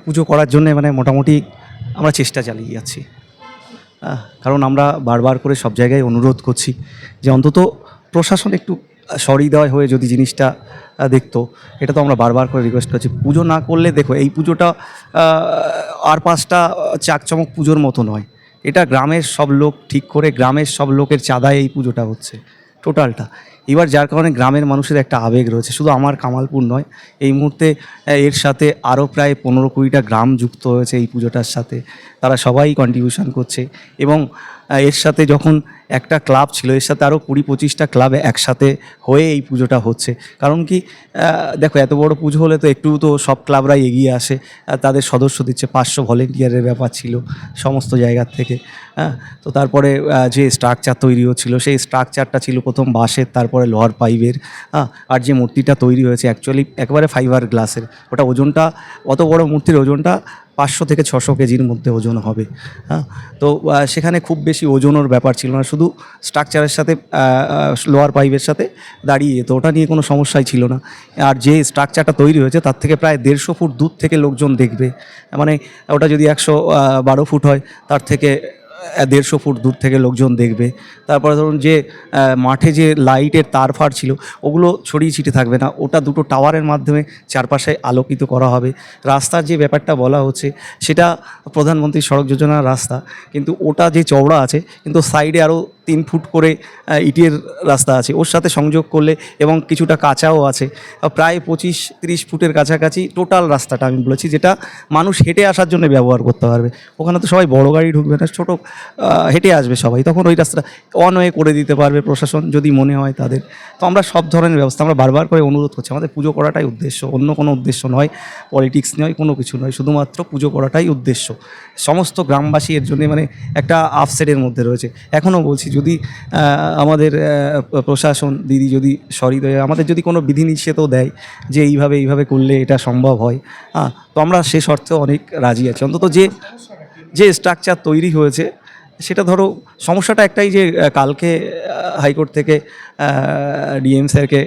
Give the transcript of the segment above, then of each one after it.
পুজো করার জন্যে মানে মোটামুটি আমরা চেষ্টা চালিয়ে যাচ্ছি। কারণ আমরা বারবার করে সব জায়গায় অনুরোধ করছি যে অন্তত প্রশাসন একটু সহৃদয় হয়ে যদি জিনিসটা দেখতো। এটা তো আমরা বারবার করে রিকোয়েস্ট করছি। পুজো না করলে দেখো এই পুজোটা আর 5টা চাকচমক পুজোর মতো নয়। এটা গ্রামের সব লোক ঠিক করে গ্রামের সব লোকের চাঁদায় এই পুজোটা হচ্ছে টোটালটা। এবার যার কারণে গ্রামের মানুষের একটা আবেগ রয়েছে, শুধু আমার কামালপুর নয়, এই মুহূর্তে এর সাথে আরও প্রায় 15-20টা গ্রাম যুক্ত হয়েছে এই পুজোটার সাথে। তারা সবাই কন্ট্রিবিউশন করছে এবং এর সাথে যখন একটা ক্লাব ছিল, এর সাথে আরও 20-25টা ক্লাব একসাথে হয়ে এই পুজোটা হচ্ছে। কারণ কি দেখো, এত বড় পুজো হলে তো একটু তো সব ক্লাবরাই এগিয়ে আসে, তাদের সদস্য দিচ্ছে। 500 ভলেন্টিয়ারের ব্যাপার ছিল সমস্ত জায়গার থেকে। তো তারপরে যে স্ট্রাকচার তৈরি হচ্ছিল, সেই স্ট্রাকচারটা ছিল প্রথম বাঁশের, তারপরে লোহার পাইপের। আর যে মূর্তিটা তৈরি হয়েছে অ্যাকচুয়ালি একেবারে ফাইবার গ্লাসের। ওটা ওজনটা, অত বড় মূর্তির ওজনটা 500 থেকে 600 কেজির মধ্যে ওজন হবে। তো সেখানে খুব বেশি ওজনের ব্যাপার ছিল না, শুধু স্ট্রাকচারের সাথে লোহার পাইপের সাথে দাঁড়িয়ে যেত, ওটা নিয়ে কোনো সমস্যাই ছিল না। আর যে স্ট্রাকচারটা তৈরি হয়েছে তার থেকে প্রায় 150 ফুট দূর থেকে লোকজন দেখবে। মানে ওটা যদি 112 ফুট হয়, তার থেকে 150 ফুট দূর থেকে লোকজন দেখবে। তারপরে ধরুন যে মাঠে যে লাইটের তার ফার ছিল, ওগুলো ছড়িয়ে ছিটে থাকবে না, ওটা দুটো টাওয়ারের মাধ্যমে চারপাশে আলোকিত করা হবে। রাস্তার যে ব্যাপারটা বলা হচ্ছে সেটা প্রধানমন্ত্রী সড়ক যোজনার রাস্তা, কিন্তু ওটা যে চওড়া আছে, কিন্তু সাইডে আরও 3 ফুট করে ইটের রাস্তা আছে, ওর সাথে সংযোগ করলে, এবং কিছুটা কাঁচাও আছে, প্রায় 25-30 ফুটের কাছাকাছি টোটাল রাস্তাটা আমি বলেছি, যেটা মানুষ হেঁটে আসার জন্য ব্যবহার করতে পারবে। ওখানে তো সবাই বড় গাড়ি ঢুকবে না, ছোটো হেঁটে আসবে সবাই, তখন ওই রাস্তাটা অন ওয়ে করে দিতে পারবে প্রশাসন যদি মনে হয় তাদের। তো আমরা সব ধরনের ব্যবস্থা, আমরা বারবার করে অনুরোধ করছি, আমাদের পুজো করাটাই উদ্দেশ্য, অন্য কোনো উদ্দেশ্য নয়, পলিটিক্স নয়, কোনো কিছু নয়, শুধুমাত্র পুজো করাটাই উদ্দেশ্য। সমস্ত গ্রামবাসী এর জন্যে মানে একটা আপসেটের মধ্যে রয়েছে। এখনও বলছি, যদি আমাদের প্রশাসন দিদি যদি সহৃদয়, আমাদের যদি কোনো বিধিনিষেধও দেয় যে এইভাবে করলে এটা সম্ভব হয়, তো আমরা সে শর্তে অনেক রাজি আছি। অন্তত যে স্ট্রাকচার তৈরি হয়েছে সেটা, ধরো সমস্যাটা একটাই, যে কালকে হাইকোর্ট থেকে ডিএম স্যারকে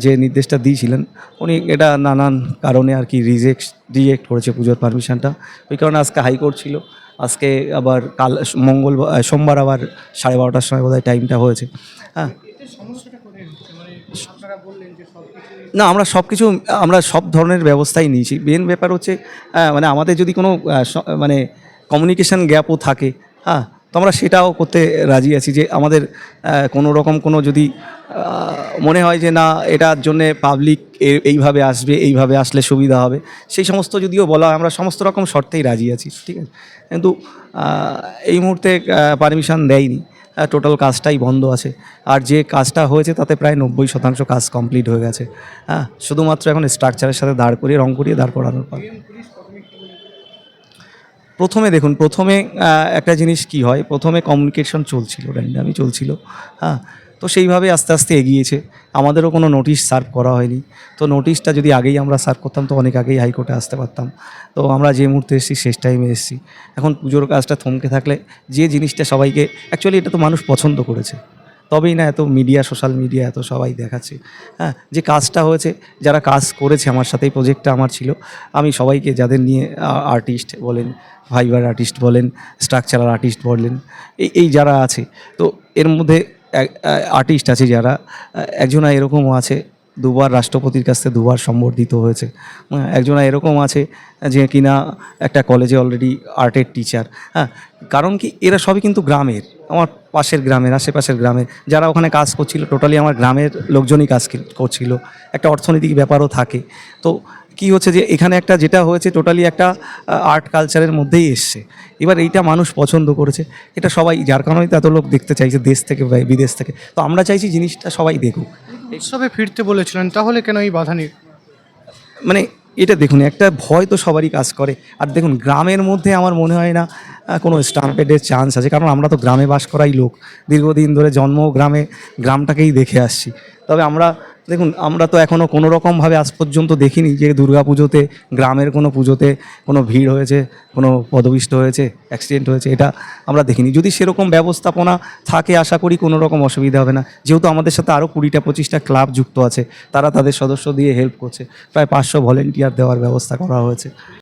যে নির্দেশটা দিয়েছিলেন, উনি এটা নানান কারণে আর কি রিজেক্ট করেছে পুজোর পারমিশনটা। ওই কারণে আজকে হাইকোর্ট ছিল, আজকে আবার কাল সোমবার আবার 12:30টার সময় বোধহয় টাইমটা হয়েছে। না, আমরা সব ধরনের ব্যবস্থাই নিয়েছি। মেন ব্যাপার হচ্ছে মানে আমাদের যদি কোনো মানে কমিউনিকেশান গ্যাপও থাকে, তো আমরা সেটাও করতে রাজি আছি, যে আমাদের কোনো রকম কোনো যদি মনে হয় যে না এটার জন্যে পাবলিক এইভাবে আসলে সুবিধা হবে, সেই সমস্ত যদিও বলা হয়, আমরা সমস্ত রকম শর্তেই রাজি আছি, ঠিক আছে। কিন্তু এই মুহূর্তে পারমিশন দেয়নি, টোটাল কাজটাই বন্ধ আছে। আর যে কাজটা হয়েছে তাতে প্রায় 90% কাজ কমপ্লিট হয়ে গেছে। শুধুমাত্র এখন স্ট্রাকচারের সাথে রং করিয়ে দাঁড় করানোর পর। প্রথমে একটা জিনিস কি হয়, প্রথমে কমিউনিকেশন চলছিল, র্যান্ডামই চলছিল। তো সেইভাবে আস্তে আস্তে এগিয়েছে। আমাদেরও কোনো নোটিশ সার্ভ করা হয়নি। তো নোটিশটা যদি আগেই আমরা সার্ভ করতাম তো অনেক আগেই হাইকোর্টে আসতে পারতাম। তো আমরা যে মুহূর্তে এসেছি শেষ টাইমে এসেছি। এখন পুজোর কাজটা থমকে থাকলে, যে জিনিসটা সবাইকে অ্যাকচুয়ালি এটা তো মানুষ পছন্দ করেছে, তবেই না এত মিডিয়া, সোশ্যাল মিডিয়া এত সবাই দেখাচ্ছে। যে কাজটা হয়েছে, যারা কাজ করেছে আমার সাথে, এই প্রজেক্টটা আমার ছিল, আমি সবাইকে, যাদের নিয়ে আর্টিস্ট বলেন, ফাইবার আর্টিস্ট বলেন, স্ট্রাকচারাল আর্টিস্ট বলেন, এই যারা আছে, তো এর মধ্যে আর্টিস্ট আছে যারা, একজনা এরকমও আছে 2বার রাষ্ট্রপতির কাছ থেকে 2বার সম্বর্ধিত হয়েছে। একজনা এরকম আছে যে কিনা একটা কলেজে অলরেডি আর্টের টিচার। কারণ কি, এরা সবই কিন্তু গ্রামের, আমার পাশের গ্রামের, আশেপাশের গ্রামের যারা ওখানে কাজ করছিল, টোটালি আমার গ্রামের লোকজনই কাজ করছিল। একটা অর্থনৈতিক ব্যাপারও থাকে। তো কি হচ্ছে, যে এখানে একটা যেটা হয়েছে টোটালি একটা আর্ট কালচারের মধ্যেই এসছে। এবার এইটা মানুষ পছন্দ করেছে, এটা সবাই, যার কারণেই তো এত লোক দেখতে চাইছে দেশ থেকে বা বিদেশ থেকে। তো আমরা চাইছি জিনিসটা সবাই দেখুক। উৎসবে ফিরতে বলেছিলেন, তাহলে কেন এই বাধা নেই? মানে এটা দেখুন, একটা ভয় তো সবারই কাজ করে। আর দেখুন, গ্রামের মধ্যে আমার মনে হয় না কোনো স্টাম্পেডের চান্স আছে, কারণ আমরা তো গ্রামে বাস করাই লোক, দীর্ঘদিন ধরে জন্ম গ্রামে, গ্রামটাকেই দেখে আসছি। তবে আমরা দেখুন, আমরা তো এখনও কোনো রকমভাবে আজ পর্যন্ত দেখিনি যে দুর্গা পুজোতে, গ্রামের কোনো পুজোতে কোনো ভিড় হয়েছে, কোনো পদপিষ্ট হয়েছে, অ্যাক্সিডেন্ট হয়েছে, এটা আমরা দেখিনি। যদি সেরকম ব্যবস্থাপনা থাকে আশা করি কোনো রকম অসুবিধা হবে না। যেহেতু আমাদের সাথে আরও 20-25টা ক্লাব যুক্ত আছে, তারা তাদের সদস্য দিয়ে হেল্প করছে। প্রায় 500 ভলেন্টিয়ার দেওয়ার ব্যবস্থা করা হয়েছে।